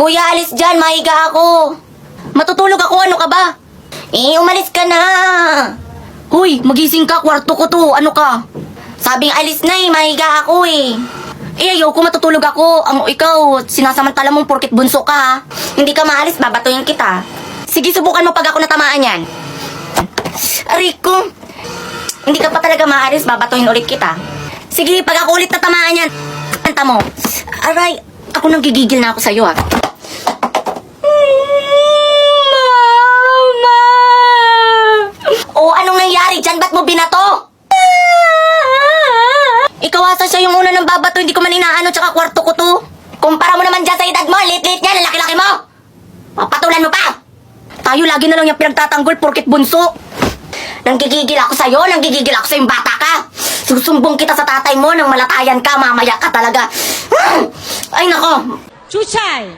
Kuya, alis dyan. Mahiga ako. Matutulog ako. Ano ka ba? Umalis ka na. Hoy, magising ka. Kwarto ko to. Ano ka? Sabing alis na mahiga ako ayoko matutulog ako. Ikaw, sinasamantala mong porkit bunso ka ha. Hindi ka maalis, babatuin kita. Sige, subukan mo pag ako natamaan yan. Rico, hindi ka pa talaga maalis, babatuin ulit kita. Sige, pag ako ulit natamaan yan, kanta mo. Aray, ako nang gigigil na ako sa'yo ha. Mama! Anong nangyari dyan? Ba't mo binato? Ikaw asa siya yung una ng babato, hindi ko man inaano, tsaka kwarto ko to. Kumpara mo naman dyan sa edad mo, lit-lit niya, lalaki-laki mo. Papatulan mo pa. Tayo lagi na lang yung pinagtatanggol porkit bunso. Nanggigigil ako sa'yo, nanggigigil ako sa'yong bata ka. Susumbong kita sa tatay mo nang malatayan ka, mamaya ka talaga. Ay nako. Chuchay!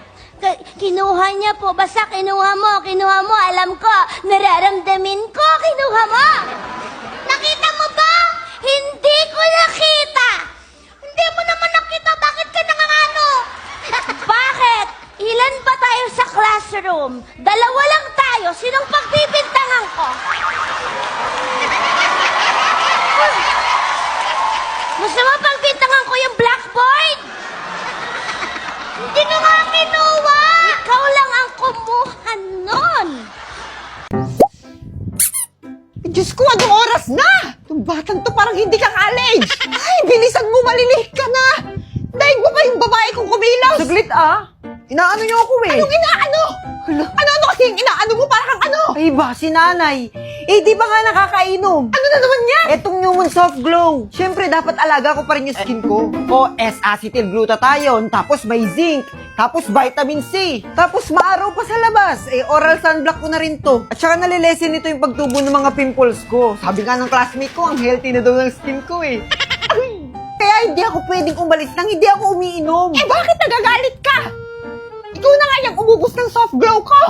Kinuha niya po. Basta kinuha mo. Alam ko. Nararamdamin ko. Kinuha mo. Nakita mo ba? Hindi ko nakita. Hindi mo naman nakita. Bakit ka nangangano? Bakit? Ilan ba tayo sa classroom? 2 lang tayo. Sinong pagbibintangan ko? Gusto mo pagbintangan ko yung blackboard? Hindi ko nga kinuha! Ikaw lang ang kumuha nun! Diyos ko, anong oras na? Itong batang to parang hindi ka college. Ay, bilisan mo, malilate ka na. Daig mo pa yung babae kong kumilos. Saglit Inaano niyo ako Anong inaano? Ano kasi yung inaano mo? Parang kang ano? Ay ba, si nanay. Di ba nga nakakainom? Ano na naman yan? Etong Newman Soft Glow. Siyempre, dapat alaga ko pa rin yung skin ko. S-acetylglutathione, tapos may zinc, tapos vitamin C, tapos maaraw pa sa labas. Oral sunblock ko na rin to. At saka nalilesen nito yung pagtubo ng mga pimples ko. Sabi nga ng classmate ko, ang healthy na daw ng skin ko Kaya hindi ako pwedeng umalis nang hindi ako umiinom. Bakit nagagalit ka? Ikaw na nga yung umubos ng soft glow ko.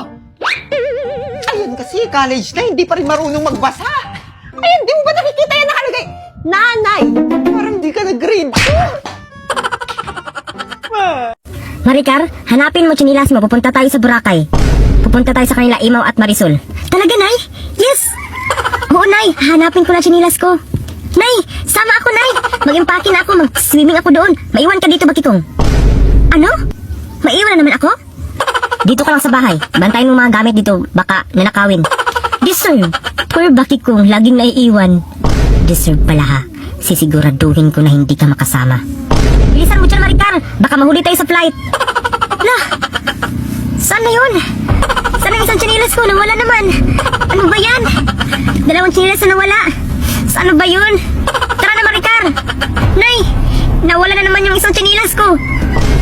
Ayun kasi, college na, hindi pa rin marunong magbasa. Ayun, di mo ba nakikita yan nakalagay? Nanay! Parang di ka nag-grade. Maricar, hanapin mo chinilas mo. Pupunta tayo sa Boracay. Pupunta tayo sa kanila, Imaw at Marisol. Talaga, Nay? Yes! Oo, Nay. Hanapin ko na chinilas ko. Nay, sama ako, Nay. Mag-impake na ako. Mag-swimming ako doon. Maiwan ka dito, Bakikong. Ano? Maiwan na naman ako? Dito ka lang sa bahay. Bantayin mo mga gamit dito. Baka nanakawin. Deserve. Poor Bakikong, laging naiiwan. Deserve pala ha. Sisiguraduhin ko na hindi ka makasama. Bilisan mo dyan, Maricar. Baka mahuli tayo sa flight. Lah! Saan na yun? Saan ang isang chinilas ko? Nawala naman. Ano ba yan? 2 chinilas na nawala. Saan ba yun? Tara na, Maricar. Nay! Nawala na naman yung isang chinilas ko.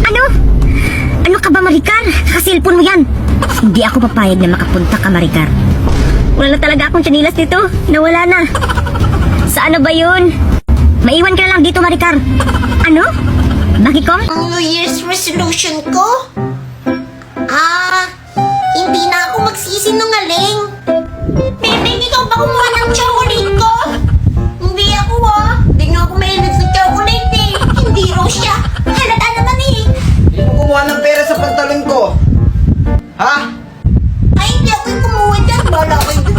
Ano? Ano ka ba, Maricar? Nakasilpon mo yan. Hindi ako papayag na makapunta ka, Maricar. Wala na talaga akong chinilas dito. Nawala na. Saan na ba yun? Maiwan ka na lang dito, Maricar. Ano? Bakikong? Ang New Year's resolution ko? Hindi na ako magsisinungaling. Bebe, ikaw ba kumuha ng chocolate ko? Hindi ako Hindi nga ako mahilig sa chocolate Hindi raw siya. Halata naman Hindi mo kumuha ng pera sa pantalon ko. Ha? Ay, hindi ako yung kumuha dyan. Bala kayo dun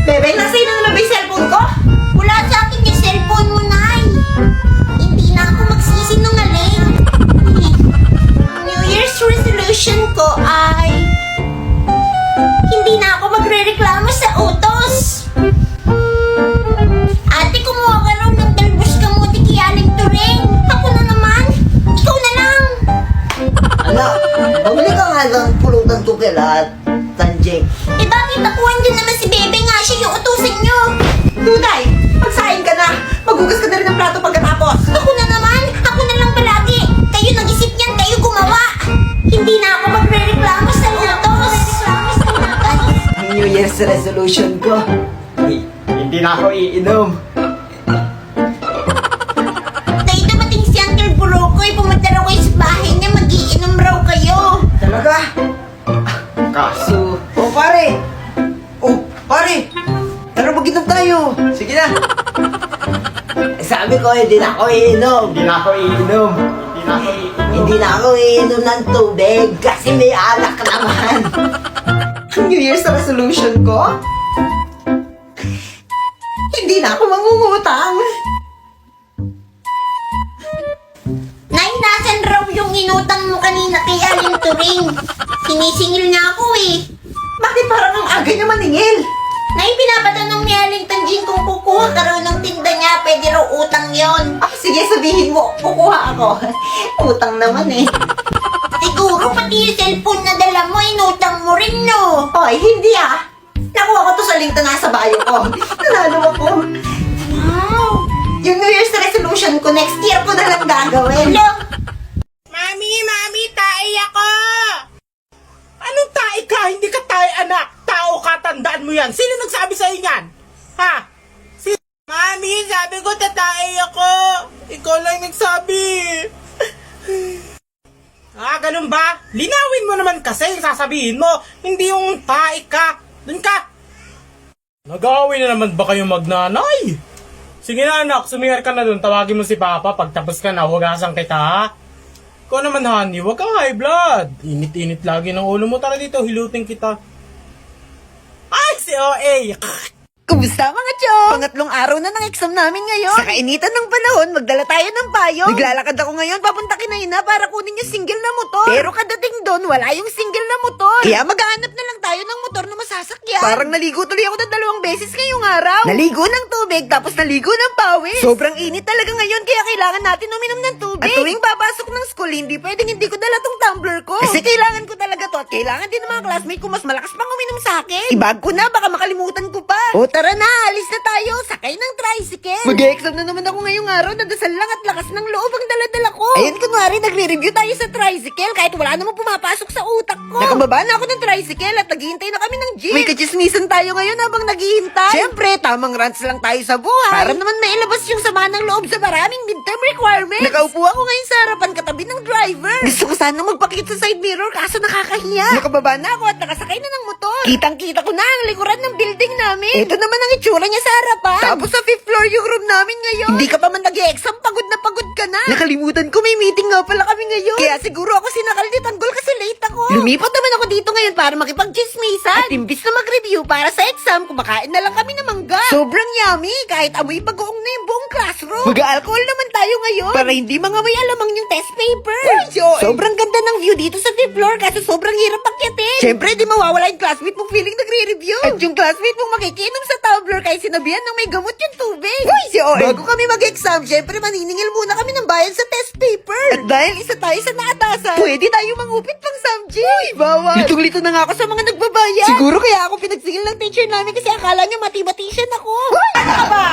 Bebe, nasa'yo na naman ba yung cellphone ko? Wala sa akin yung cellphone mo, Nay. Hindi na ako magsisinungaling. New Year's resolution ko ay hindi na ako magre-reklamo sa utos. Ate, kumuha ka raw ng talbos kamuti kiyaling turing. Ako na naman. Ikaw na lang. Anak, pabili ka nga ng pulutan tukil at tanjing. Bakit nakuhan din naman si Bebe nga siya yung utusin nyo? Tunay, magsahin ka na. Maghugas ka na rin ng plato pagkatapos. Ako na naman. Ako na lang palagi. Kayo nag-isip yan. Kayo gumawa. Hindi na ako magre-reklamo sa utos. Ang New Year's resolution ko, hindi na ako iinom. Dahil dumating si Uncle Burokoy, pumunta raw kayo sa bahay niya. Mag-iinom raw kayo. Talaga? Kaso... Pare! Tara mag-inom tayo! Sige na! Sabi ko, hindi na ako iinom! Hindi na ako iinom! Hindi na ako iinom ng tubig kasi may alak naman. Ang New Year's resolution ko? Hindi na ako mangungutang. Nay, nasan raw yung inutang mo kanina kay Aling Turing? Sinisingil niya ako eh. Bakit parang ang aga niya maningil? Nay, pinapatanong ni Aling Tanjing kung kukuha ka raw ng tinda niya, pwede raw utang yon. Ah, sige, sabihin mo, kukuha ako. Utang naman eh. Siguro pati yung cellphone na dala mo, inutang mo rin, no? Hoy, hindi ah. Nakuha ko to sa link na nasa bio ko. Nanalo ako. Wow! Yung New Year's resolution ko, next year ko na lang gagawin. Mami, tae ako! Anong tae ka? Hindi ka tae, anak. Tao ka, tandaan mo yan. Sino nagsabi sa'yo yan? Ha? Mami, sabi ko tatae ako. Ikaw lang nagsabi. Ganun ba? Linawin mo naman kasi yung sasabihin mo. Hindi yung tae ka. Dun ka. Nag-aaway na naman ba kayong magnanay? Sige na anak, sumihar ka na dun. Tawagin mo si Papa. Pagtapos ka na, hugasan kita ha. Ikaw naman honey, huwag kang high blood. Init-init lagi ng ulo mo. Tara dito, hilutin kita. Ay, si OA! Kumusta mga chong? Pangatlong araw na ng exam namin ngayon. Sa kainitan ng panahon, magdala tayo ng payong. Naglalakad ako ngayon papunta Kinayna para kunin yung single na motor. Pero kadating doon, wala yung single na motor. Kaya maghahanap na lang tayo ng motor na masasakyan. Parang naligo tuloy ako ng 2 beses ngayong araw. Naligo ng tubig, tapos naligo ng pawis. Sobrang init talaga ngayon, kaya kailangan natin uminom ng tubig. At tuwing papasok ng school, hindi pwedeng hindi ko dala tong tumbler ko. Kasi kailangan ko talaga to at kailangan din ng mga classmate ko mas malakas pang uminom sa akin. Ibag ko na, baka makalimutan ko pa. O tara na, alis na tayo. Sakay ng tricycle. Mag-exam na naman ako ngayong araw. Nadasal lang at lakas ng loob ang dala-dala ko. Ayun, kunwari, nagre-review tayo sa tricycle kahit wala namang pumapasok sa utak ko. Nakababa na ako ng tricycle at naghihintay na kami ng jeep. May kachismisan tayo ngayon habang naghihintay. Siyempre, tamang rants lang tayo sa buhay. Para naman mailabas yung sama ng loob sa maraming midterm requirements. Nakaupo ako ngayon sa harapan katabi ng driver. Gusto ko sanang magpakita sa side mirror kaso nakakahiya. Nakababa na ako at nakasakay na ng motor. Kitang-kita ko na ang likuran ng building namin. Ito naman ang itsura niya sa harapan. Tapos sa 5th floor yung room namin ngayon. Hindi ka pa man nag-exam, pagod na pagod ka na. Nakalimutan ko may meeting nga pala kami ngayon. Kaya siguro ako sinakal ni Tanggol kasi late ako. Lumipat naman ako dito ngayon para makipag-chismisan. At imbis na mag-review para sa exam, kumakain na lang kami ng mangga. Sobrang yummy, kahit amoy bagoong na yung buong classroom. Mag-alcohol naman tayo ngayon. Para hindi mga may alamang yung test paper. Sobrang ganda ng view dito sa 5th floor kasi sobrang hirap pagkitin. Siyempre, di mawawala yung classmate mong feeling nagre-review. At yung classmate mong makikinom sa tumbler kaya sinabihan ng may gamot yung tubig. Uy, si OM. Bago kami mag-exam, syempre maniningil muna kami ng bayad sa test paper. At dahil isa tayo sa naatasan, pwede tayo mangupit pang subject. Uy, bawal. Litong-lito na nga ako sa mga nagbabayad. Siguro kaya ako pinagsigil ng teacher namin kasi akala niya mathematician ako. Uy, ano ka ba?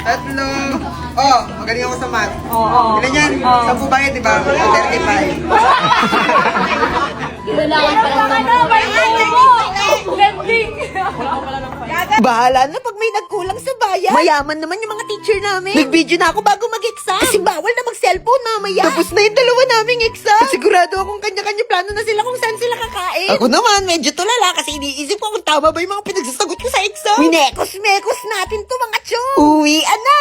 Tatlo. Oh, magaling ako sa math. Oo. Ilan yan? 10 bayad, di ba? 35. Bahala na pag may nagkulang sa bayan. Mayaman naman yung mga teacher namin. Nag-video na ako bago mag-exam. Kasi bawal na mag-cellphone mamaya. Tapos na yung dalawa naming exam. At sigurado akong kanya-kanya plano na sila kung saan sila kakain. Ako naman, medyo tulala kasi iniisip ko kung tama ba yung mga pinagsasagot ko sa exam. Minekos-mekos natin to mga chong. Uwian na!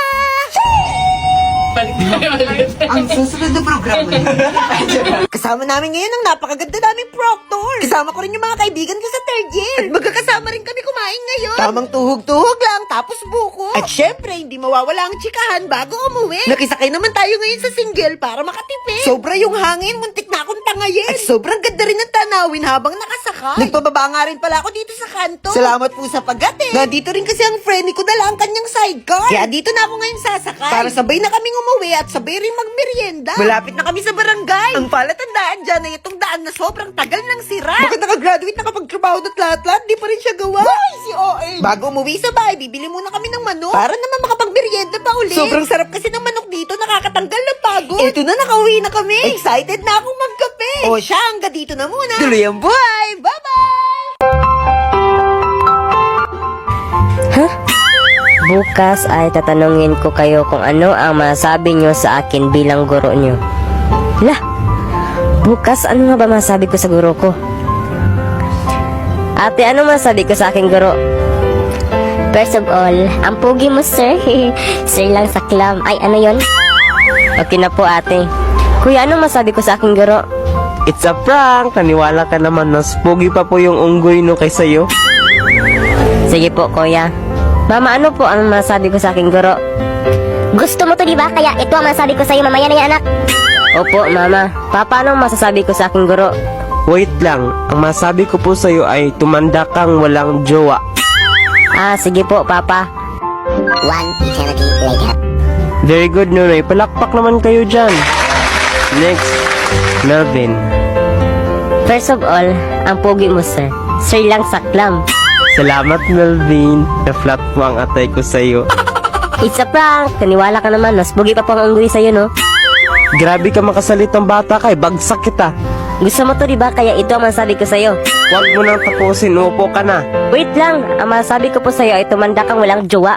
Ang susunod na programa yun. Kasama namin ngayon ang napakaganda naming proctor. Kasama ko rin yung mga kaibigan ko sa 3rd year. At magkakasama rin kami kumain ngayon. Tamang tuhog-tuhog lang, tapos buko. At syempre, hindi mawawala ang tsikahan bago umuwi. Nakisakay naman tayo ngayon sa single para makatipid. Sobra yung hangin, muntik na akong tangayin. At sobrang ganda rin ng tanawin habang nakasakay. Nagpababa nga rin pala ako dito sa kanto. Salamat po sa paggatid. Nandito rin kasi ang friend ko dala ang kanyang sidecar. Kaya dito na ako ngayon sasakay. Para sabay na kaming umuwi at sabay rin magmerienda. Malapit na kami sa barangay. Ang palatandaan dyan ay itong daan na sobrang tagal ng sira. Baka nakagraduate na kapag trabaho at lahat-lahat, di pa rin siya gawa. Ay, si OA. Bago umuwi sa bahay, bibili muna kami ng manok. Para naman makapagmerienda pa ulit. Sobrang sarap kasi ng manok dito, nakakatanggal ng pagod. Ito na, nakauwi na kami. Excited na akong magkape. O siya, hanggang dito na muna. Tuloy ang buhay. Bye-bye! Bukas ay tatanungin ko kayo kung ano ang masabi nyo sa akin bilang guro nyo. Lah, bukas ano nga ba masabi ko sa guro ko? Ate, ano masabi ko sa aking guro? First of all, ang pogi mo sir. Sir lang sa clam. Ay, ano yon? Okay na po ate. Kuya, anong masabi ko sa aking guro? It's a prank! Naniwala ka naman, mas pogi pa po yung unggoy no kay sa'yo. Sige po, kuya. Mama, ano po ang masabi ko sa aking guro? Gusto mo to, di ba? Kaya ito ang masabi ko sa'yo mamaya na yan, anak. Opo, mama. Papa, anong masasabi ko sa aking guro? Wait lang, ang masabi ko po sa'yo ay tumanda kang walang jowa. Ah, sige po, Papa. One eternity later. Very good, Nunoy. Palakpak naman kayo dyan. Next, Melvin. First of all, ang pogi mo, sir. Sir lang saklam. Salamat, Melvin. Na-flat mo ang atay ko sa'yo. It's a prank. Kaniwala ka naman. Mas pogi pa po ang unggoy sa'yo, no? Grabe ka makasalitang bata kay bagsak kita. Gusto mo to, di ba? Kaya ito ang masabi ko sa'yo. Huwag mo nang tapusin, upo ka na. Wait lang. Ang masabi ko po sa'yo ay tumanda kang walang jowa.